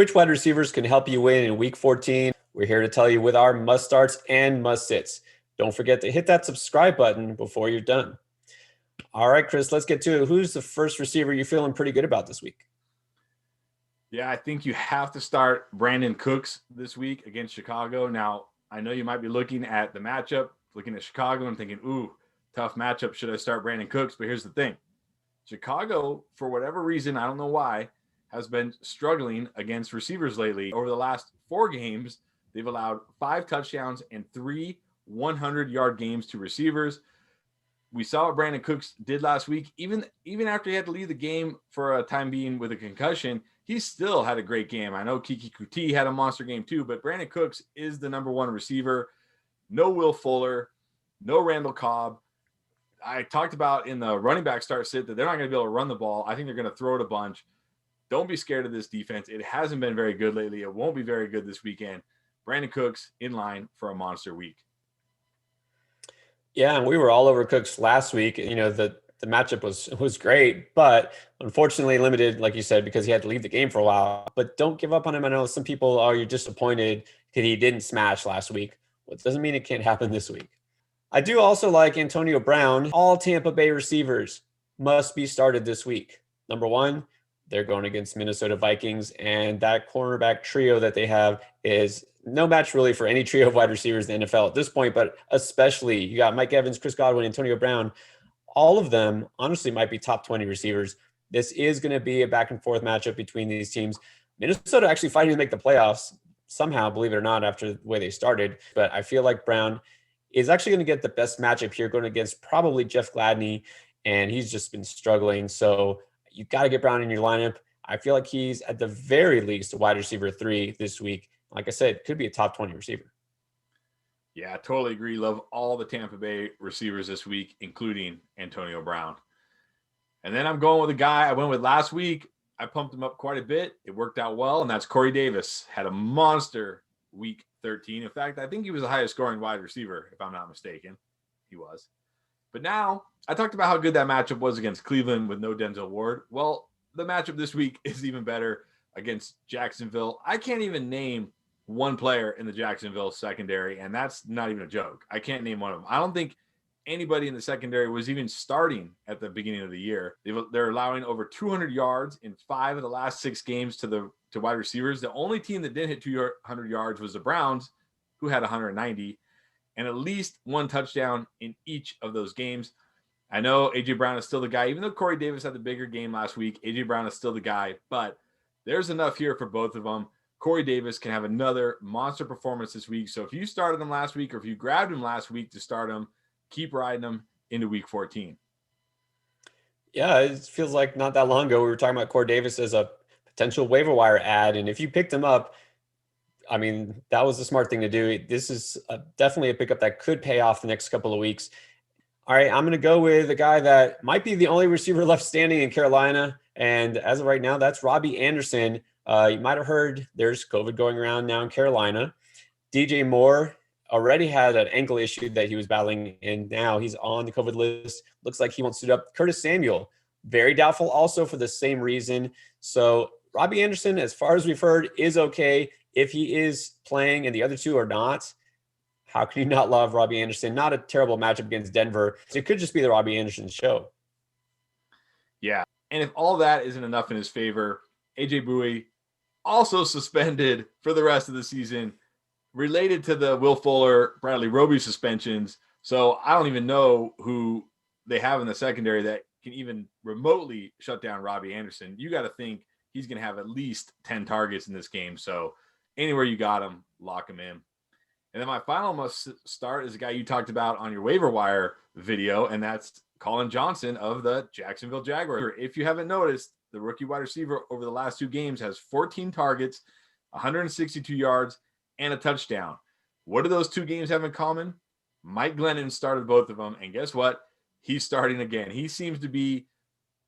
Which wide receivers can help you win in Week 14? We're here to tell you with our must starts and must sits. Don't forget to hit that subscribe button before you're done. All right, Chris, let's get to it. Who's the first receiver you're feeling pretty good about this week? Yeah, I think you have to start Brandin Cooks this week against Chicago. Now, I know you might be looking at the matchup, looking at Chicago and thinking, ooh, tough matchup. Should I start Brandin Cooks? But here's the thing. Chicago, for whatever reason, I don't know why, has been struggling against receivers lately. Over the last 4 games, they've allowed 5 touchdowns and 3 100-yard games to receivers. We saw what Brandin Cooks did last week. Even after he had to leave the game for a time being with a concussion, he still had a great game. I know Kiki Kuti had a monster game too, but Brandin Cooks is the number 1 receiver. No Will Fuller, no Randall Cobb. I talked about in the running back start sit that they're not going to be able to run the ball. I think they're going to throw it a bunch. Don't be scared of this defense. It hasn't been very good lately. It won't be very good this weekend. Brandin Cooks in line for a monster week. Yeah, and we were all over Cooks last week. You know, the matchup was great, but unfortunately limited, like you said, because he had to leave the game for a while. But don't give up on him. I know some people are you're disappointed that he didn't smash last week. Well, it doesn't mean it can't happen this week. I do also like Antonio Brown. All Tampa Bay receivers must be started this week. Number 1, they're going against Minnesota Vikings, and that cornerback trio that they have is no match really for any trio of wide receivers in the NFL at this point, but especially you got Mike Evans, Chris Godwin, Antonio Brown. All of them honestly might be top 20 receivers. This is going to be a back and forth matchup between these teams. Minnesota actually fighting to make the playoffs somehow, believe it or not, after the way they started. But I feel like Brown is actually going to get the best matchup here going against probably Jeff Gladney, and he's just been struggling. So you got to get Brown in your lineup. I feel like he's at the very least a wide receiver 3 this week. Like I said, could be a top 20 receiver. Yeah, I totally agree. Love all the Tampa Bay receivers this week, including Antonio Brown. And then I'm going with a guy I went with last week. I pumped him up quite a bit. It worked out well, and that's Corey Davis. Had a monster week 13. In fact, I think he was the highest scoring wide receiver, if I'm not mistaken. He was. But now, I talked about how good that matchup was against Cleveland with no Denzel Ward. Well, the matchup this week is even better against Jacksonville. I can't even name one player in the Jacksonville secondary, and that's not even a joke. I can't name one of them. I don't think anybody in the secondary was even starting at the beginning of the year. They're allowing over 200 yards in 5 of the last 6 games to wide receivers. The only team that didn't hit 200 yards was the Browns, who had 190, and at least 1 touchdown in each of those games. I know A.J. Brown is still the guy. Even though Corey Davis had the bigger game last week, A.J. Brown is still the guy, but there's enough here for both of them. Corey Davis can have another monster performance this week. So if you started him last week or if you grabbed him last week to start him, keep riding him into week 14. Yeah, it feels like not that long ago we were talking about Corey Davis as a potential waiver wire ad. And if you picked him up, I mean, that was the smart thing to do. This is definitely a pickup that could pay off the next couple of weeks. All right, I'm going to go with a guy that might be the only receiver left standing in Carolina. And as of right now, that's Robby Anderson. You might have heard there's COVID going around now in Carolina. DJ Moore already had an ankle issue that he was battling, and now he's on the COVID list. Looks like he won't suit up. Curtis Samuel, very doubtful also for the same reason. So Robby Anderson, as far as we've heard, is okay. If he is playing and the other 2 are not, how can you not love Robby Anderson? Not a terrible matchup against Denver. It could just be the Robby Anderson show. Yeah, and if all that isn't enough in his favor, AJ Bowie also suspended for the rest of the season related to the Will Fuller, Bradley Roby suspensions. So I don't even know who they have in the secondary that can even remotely shut down Robby Anderson. You got to think he's going to have at least 10 targets in this game. So anywhere you got him, lock him in. And then my final must start is a guy you talked about on your waiver wire video, and that's Collin Johnson of the Jacksonville Jaguars. If you haven't noticed, the rookie wide receiver over the last 2 games has 14 targets, 162 yards, and a touchdown. What do those 2 games have in common? Mike Glennon started both of them, and guess what? He's starting again. He seems to be,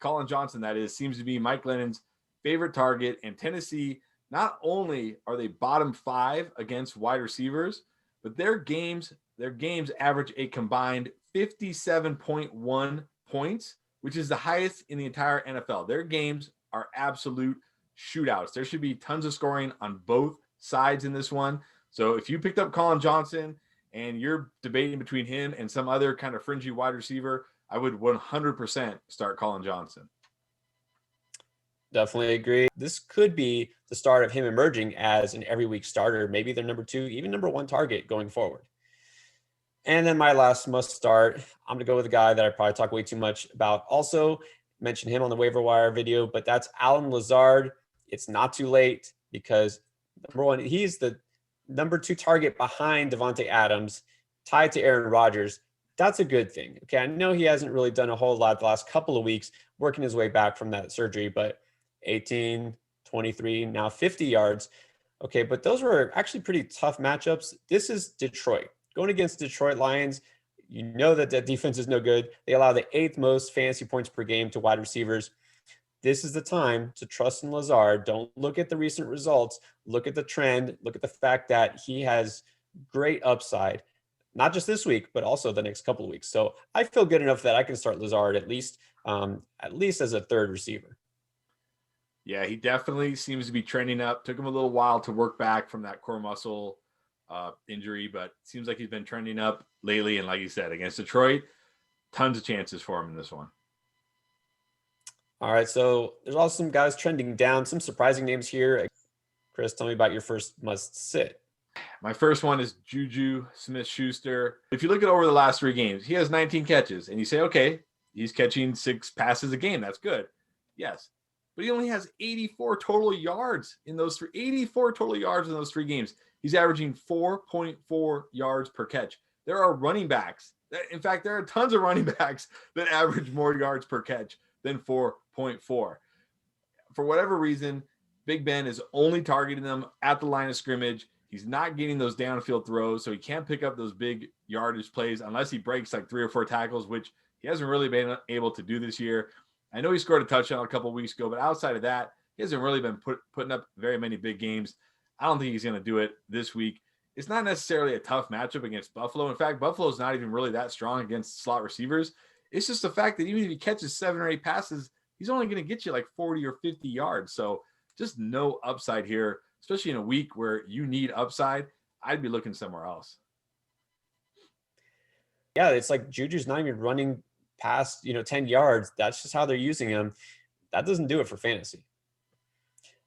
Collin Johnson, that is, seems to be Mike Glennon's favorite target. And Tennessee, not only are they bottom 5 against wide receivers, but their games average a combined 57.1 points, which is the highest in the entire NFL. Their games are absolute shootouts. There should be tons of scoring on both sides in this one. So if you picked up Collin Johnson and you're debating between him and some other kind of fringy wide receiver, I would 100% start Collin Johnson. Definitely agree. This could be the start of him emerging as an every week starter, maybe their number 2, even number 1 target going forward. And then my last must start, I'm going to go with a guy that I probably talk way too much about. Also mentioned him on the waiver wire video, but that's Allen Lazard. It's not too late because number 1, he's the number 2 target behind Devontae Adams, tied to Aaron Rodgers. That's a good thing. Okay, I know he hasn't really done a whole lot the last couple of weeks working his way back from that surgery, but 18, 23, now 50 yards. Okay, but those were actually pretty tough matchups. This is Detroit. Going against Detroit Lions, you know that that defense is no good. They allow the 8th most fantasy points per game to wide receivers. This is the time to trust in Lazard. Don't look at the recent results. Look at the trend. Look at the fact that he has great upside, not just this week, but also the next couple of weeks. So I feel good enough that I can start Lazard at least as a 3rd receiver. Yeah, he definitely seems to be trending up. Took him a little while to work back from that core muscle injury, but seems like he's been trending up lately. And like you said, against Detroit, tons of chances for him in this one. All right, so there's also some guys trending down, some surprising names here. Chris, tell me about your first must sit. My first one is JuJu Smith-Schuster. If you look at over the last 3 games, he has 19 catches, and you say, okay, he's catching 6 passes a game. That's good. Yes. But he only has 84 total yards in those 3 games. He's averaging 4.4 yards per catch. There are running backs. In fact, there are tons of running backs that average more yards per catch than 4.4. For whatever reason, Big Ben is only targeting them at the line of scrimmage. He's not getting those downfield throws, so he can't pick up those big yardage plays unless he breaks like 3 or 4 tackles, which he hasn't really been able to do this year. I know he scored a touchdown a couple of weeks ago, but outside of that, he hasn't really been putting up very many big games. I don't think he's going to do it this week. It's not necessarily a tough matchup against Buffalo. In fact, Buffalo's not even really that strong against slot receivers. It's just the fact that even if he catches 7 or 8 passes, he's only going to get you like 40 or 50 yards. So just no upside here, especially in a week where you need upside. I'd be looking somewhere else. Yeah, it's like Juju's not even running past 10 yards. That's just how they're using him. That doesn't do it for fantasy.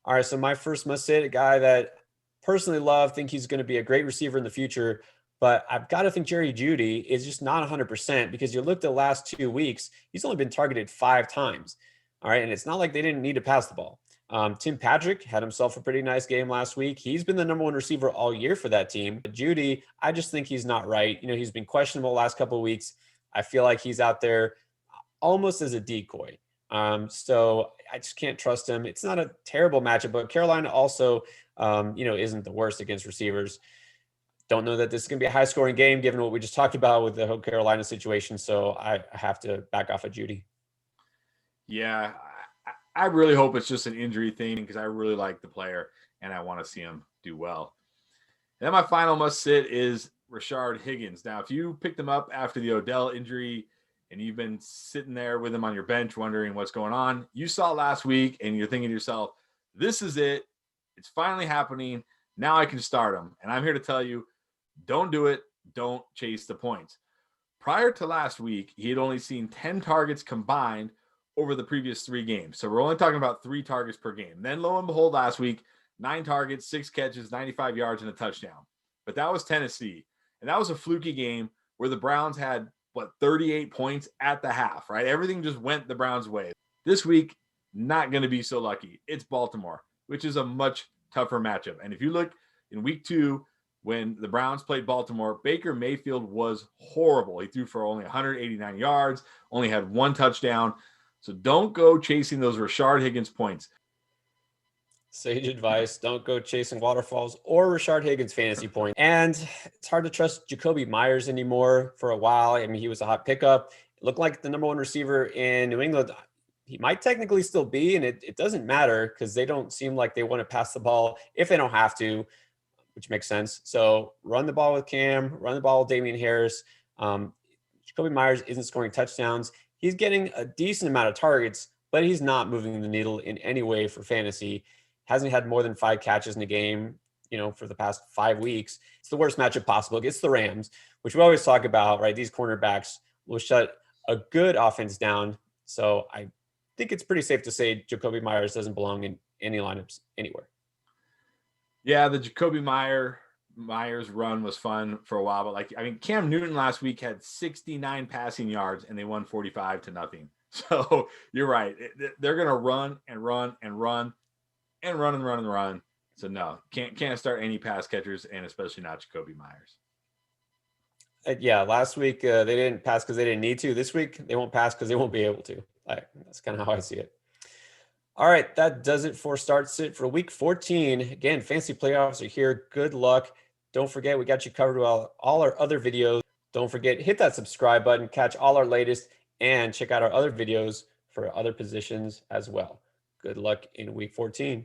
All right, so my first must sit, a guy that personally love, think he's going to be a great receiver in the future, but I've got to think Jeudy is just not 100% because you looked at the last 2 weeks, he's only been targeted 5 times. All right, and it's not like they didn't need to pass the ball. Tim Patrick had himself a pretty nice game last week. He's been the number 1 receiver all year for that team. But Jeudy, I just think he's not right. He's been questionable the last couple of weeks. I feel like he's out there almost as a decoy. So I just can't trust him. It's not a terrible matchup, but Carolina also, isn't the worst against receivers. Don't know that this is going to be a high-scoring game given what we just talked about with the whole Carolina situation. So I have to back off of Jeudy. Yeah, I really hope it's just an injury thing because I really like the player and I want to see him do well. And then my final must sit is Rashard Higgins. Now, if you picked him up after the Odell injury and you've been sitting there with him on your bench wondering what's going on, you saw last week and you're thinking to yourself, this is it. It's finally happening. Now I can start him. And I'm here to tell you, don't do it. Don't chase the points. Prior to last week, he had only seen 10 targets combined over the previous 3 games. So we're only talking about 3 targets per game. Then lo and behold, last week, 9 targets, 6 catches, 95 yards, and a touchdown. But that was Tennessee. And that was a fluky game where the Browns had, 38 points at the half, right? Everything just went the Browns' way. This week, not going to be so lucky. It's Baltimore, which is a much tougher matchup. And if you look in week 2, when the Browns played Baltimore, Baker Mayfield was horrible. He threw for only 189 yards, only had 1 touchdown. So don't go chasing those Rashard Higgins points. Sage advice, don't go chasing waterfalls or Rashard Higgins fantasy points. And it's hard to trust Jakobi Meyers anymore for a while. I mean, he was a hot pickup. It looked like the number 1 receiver in New England. He might technically still be, and it doesn't matter because they don't seem like they want to pass the ball if they don't have to, which makes sense. So run the ball with Cam, run the ball with Damian Harris. Jakobi Meyers isn't scoring touchdowns. He's getting a decent amount of targets, but he's not moving the needle in any way for fantasy. Hasn't had more than 5 catches in a game, for the past 5 weeks. It's the worst matchup possible against the Rams, which we always talk about, right? These cornerbacks will shut a good offense down. So I think it's pretty safe to say Jakobi Meyers doesn't belong in any lineups anywhere. Yeah, the Jakobi Meyers run was fun for a while, but Cam Newton last week had 69 passing yards and they won 45-0. So you're right. They're going to run and run and run and run and run and run. So no, can't start any pass catchers, and especially not Jakobi Meyers. Yeah, last week they didn't pass because they didn't need to. This week they won't pass because they won't be able to. That's kind of how I see it. All right, that does it for Start Sit for Week 14. Again, fantasy playoffs are here. Good luck. Don't forget, we got you covered with all our other videos. Don't forget, hit that subscribe button, catch all our latest, and check out our other videos for other positions as well. Good luck in Week 14.